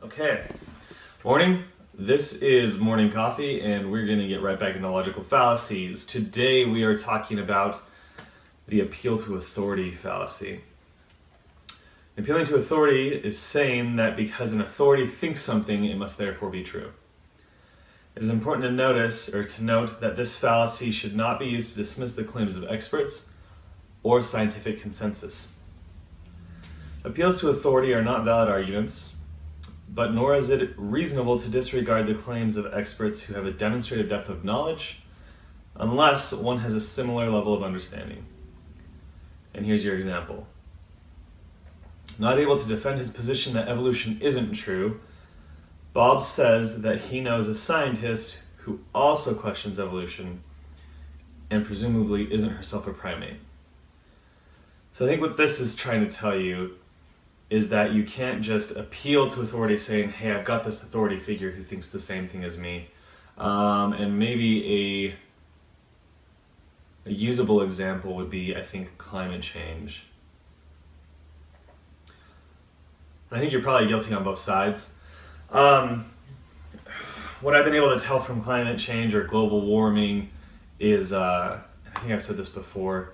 Okay, morning. This is Morning Coffee, and we're going to get right back into logical fallacies. Today we are talking about the appeal to authority fallacy. Appealing to authority is saying that because an authority thinks something, it must therefore be true. It is important to note that this fallacy should not be used to dismiss the claims of experts or scientific consensus. Appeals to authority are not valid arguments, but nor is it reasonable to disregard the claims of experts who have a demonstrated depth of knowledge unless one has a similar level of understanding. And here's your example. Not able to defend his position that evolution isn't true, Bob says that he knows a scientist who also questions evolution and presumably isn't herself a primate. So I think what this is trying to tell you is that you can't just appeal to authority saying, hey, I've got this authority figure who thinks the same thing as me. And maybe a usable example would be, I think, climate change. I think you're probably guilty on both sides. What I've been able to tell from climate change or global warming is, I think I've said this before,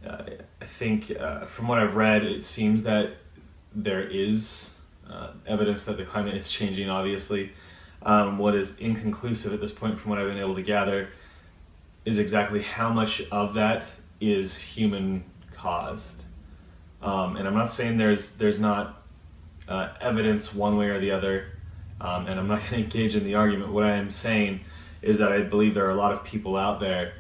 I think from what I've read, it seems that there is evidence that the climate is changing, obviously. What is inconclusive at this point from what I've been able to gather is exactly how much of that is human caused. And I'm not saying there's not evidence one way or the other, and I'm not going to engage in the argument. What I am saying is that I believe there are a lot of people out there,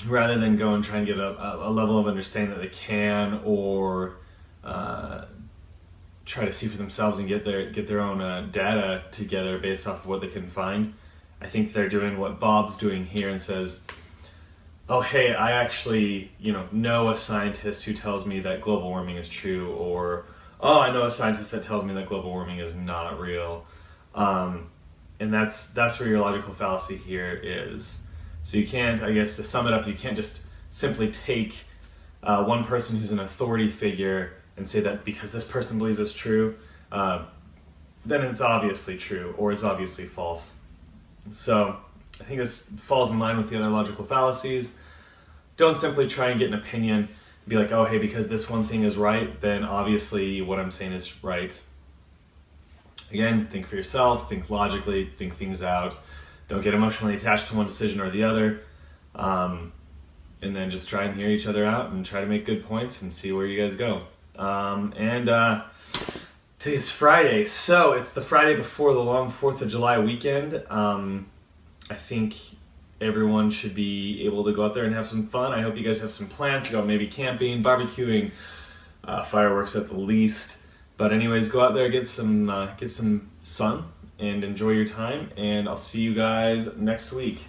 rather than go and try and get a level of understanding that they can, or try to see for themselves and get their own data together based off of what they can find. I think they're doing what Bob's doing here and says, oh hey, I actually know a scientist who tells me that global warming is true, or oh, I know a scientist that tells me that global warming is not real. And that's where your logical fallacy here is. So you can't, I guess to sum it up, you can't just simply take one person who's an authority figure and say that because this person believes it's true, then it's obviously true, or it's obviously false. So I think this falls in line with the other logical fallacies. Don't simply try and get an opinion, be like, oh hey, because this one thing is right, then obviously what I'm saying is right. Again, think for yourself, think logically, think things out. Don't get emotionally attached to one decision or the other. And then just try and hear each other out and try to make good points and see where you guys go. Today's Friday, so it's the Friday before the long 4th of July weekend. I think everyone should be able to go out there and have some fun. I hope you guys have some plans to go, maybe camping, barbecuing, fireworks at the least. But anyways, go out there, get some sun and enjoy your time, and I'll see you guys next week.